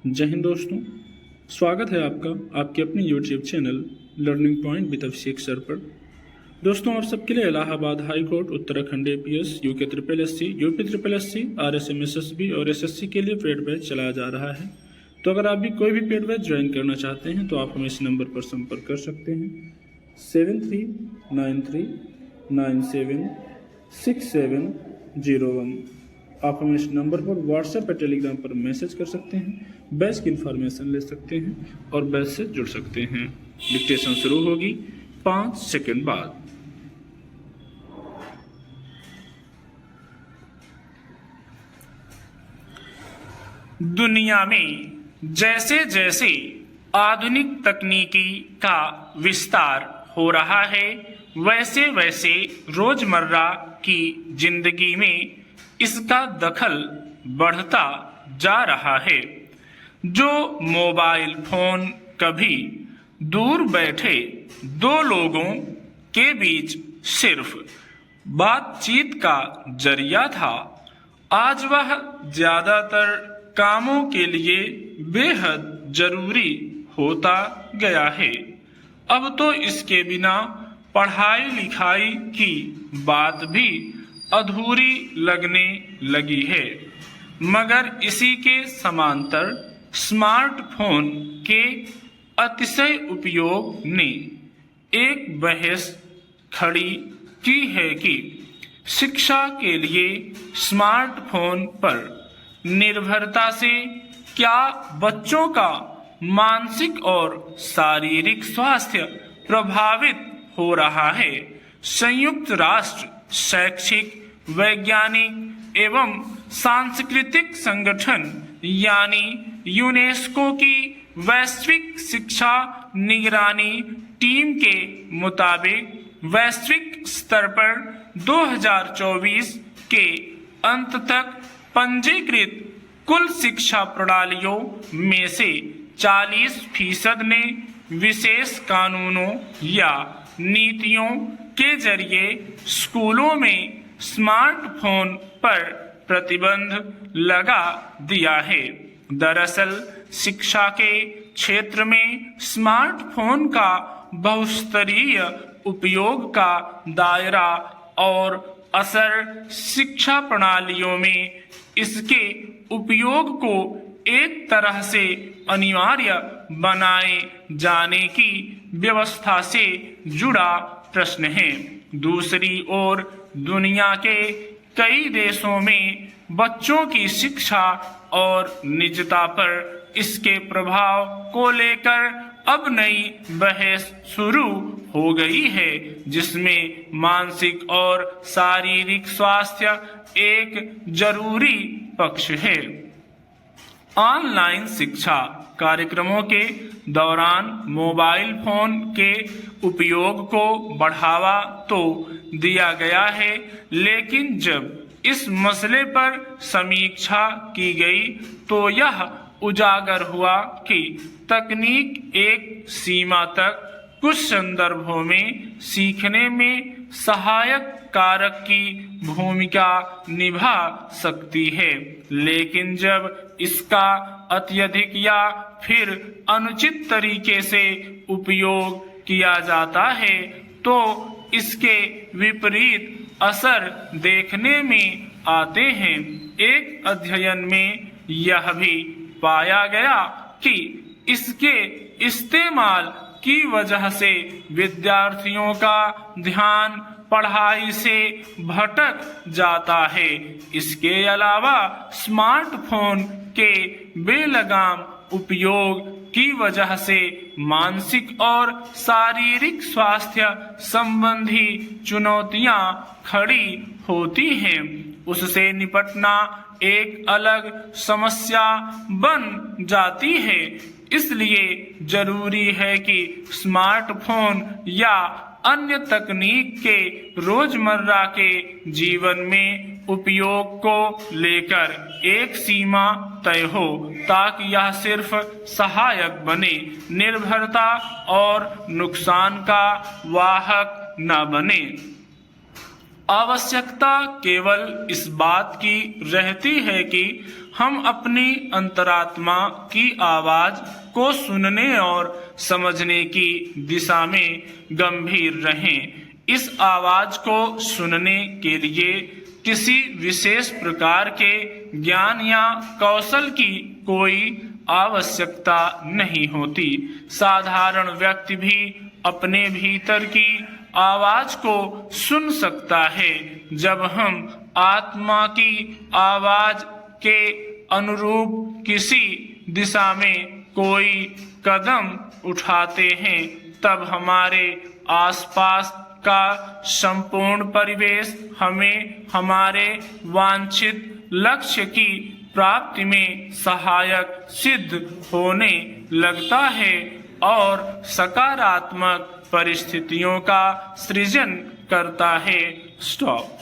जय हिंद दोस्तों, स्वागत है आपका आपके अपने YouTube channel learning point with Abhishek sir पर। दोस्तों, आप सबके लिए Allahabad high court, Uttarakhand APS, UK triple SC, UP triple SC, RSM SSB और एसएससी के लिए पेड बैच चलाया जा रहा है। तो अगर आप भी कोई भी पेड बैच ज्वाइन करना चाहते हैं तो आप हमें इस नंबर पर संपर्क कर सकते हैं 7393976701। आप हमें इस नंबर पर व्हाट्सएप या टेलीग्राम पर मैसेज कर सकते हैं, बैच की इन्फॉर्मेशन ले सकते हैं और बैच से जुड़ सकते हैं। डिक्टेशन शुरू होगी 5 सेकंड बाद। दुनिया में जैसे जैसे आधुनिक तकनीकी का विस्तार हो रहा है, वैसे वैसे रोजमर्रा की जिंदगी में इसका दखल बढ़ता जा रहा है। जो मोबाइल फोन कभी दूर बैठे दो लोगों के बीच सिर्फ बातचीत का जरिया था, आज वह ज्यादातर कामों के लिए बेहद जरूरी होता गया है। अब तो इसके बिना पढ़ाई लिखाई की बात भी अधूरी लगने लगी है। मगर इसी के समांतर स्मार्टफोन के अतिशय उपयोग ने एक बहस खड़ी की है कि शिक्षा के लिए स्मार्टफोन पर निर्भरता से क्या बच्चों का मानसिक और शारीरिक स्वास्थ्य प्रभावित हो रहा है। संयुक्त राष्ट्र शैक्षिक, वैज्ञानिक एवं सांस्कृतिक संगठन यानी यूनेस्को की वैश्विक शिक्षा निगरानी टीम के मुताबिक वैश्विक स्तर पर 2024 के अंत तक पंजीकृत कुल शिक्षा प्रणालियों में से 40% ने विशेष कानूनों या नीतियों के जरिए स्कूलों में स्मार्टफोन पर प्रतिबंध लगा दिया है। दरअसल शिक्षा के क्षेत्र में स्मार्टफोन का बहुस्तरीय उपयोग का दायरा और असर शिक्षा प्रणालियों में इसके उपयोग को एक तरह से अनिवार्य बनाए जाने की व्यवस्था से जुड़ा प्रश्न है। दूसरी ओर दुनिया के कई देशों में बच्चों की शिक्षा और निजता पर इसके प्रभाव को लेकर अब नई बहस शुरू हो गई है, जिसमें मानसिक और शारीरिक स्वास्थ्य एक जरूरी पक्ष है। ऑनलाइन शिक्षा कार्यक्रमों के दौरान मोबाइल फोन के उपयोग को बढ़ावा तो दिया गया है, लेकिन जब इस मसले पर समीक्षा की गई तो यह उजागर हुआ कि तकनीक एक सीमा तक कुछ संदर्भों में सीखने में सहायक कारक की भूमिका निभा सकती है, लेकिन जब इसका अत्यधिक या फिर अनुचित तरीके से उपयोग किया जाता है तो इसके विपरीत असर देखने में आते हैं। एक अध्ययन में यह भी पाया गया कि इसके इस्तेमाल की वजह से विद्यार्थियों का ध्यान पढ़ाई से भटक जाता है। इसके अलावा स्मार्टफोन के बेलगाम उपयोग की वजह से मानसिक और शारीरिक स्वास्थ्य संबंधी चुनौतियां खड़ी होती हैं। उससे निपटना एक अलग समस्या बन जाती है। इसलिए जरूरी है कि स्मार्टफोन या अन्य तकनीक के रोजमर्रा के जीवन में उपयोग को लेकर एक सीमा तय हो, ताकि यह सिर्फ सहायक बने, निर्भरता और नुकसान का वाहक न बने। आवश्यकता केवल इस बात की रहती है कि हम अपनी अंतरात्मा की आवाज को सुनने और समझने की दिशा में गंभीर रहें। इस आवाज को सुनने के लिए किसी विशेष प्रकार के ज्ञान या कौशल की कोई आवश्यकता नहीं होती। साधारण व्यक्ति भी अपने भीतर की आवाज को सुन सकता है। जब हम आत्मा की आवाज के अनुरूप किसी दिशा में कोई कदम उठाते हैं, तब हमारे आसपास का संपूर्ण परिवेश हमें हमारे वांछित लक्ष्य की प्राप्ति में सहायक सिद्ध होने लगता है और सकारात्मक परिस्थितियों का सृजन करता है। स्टॉप।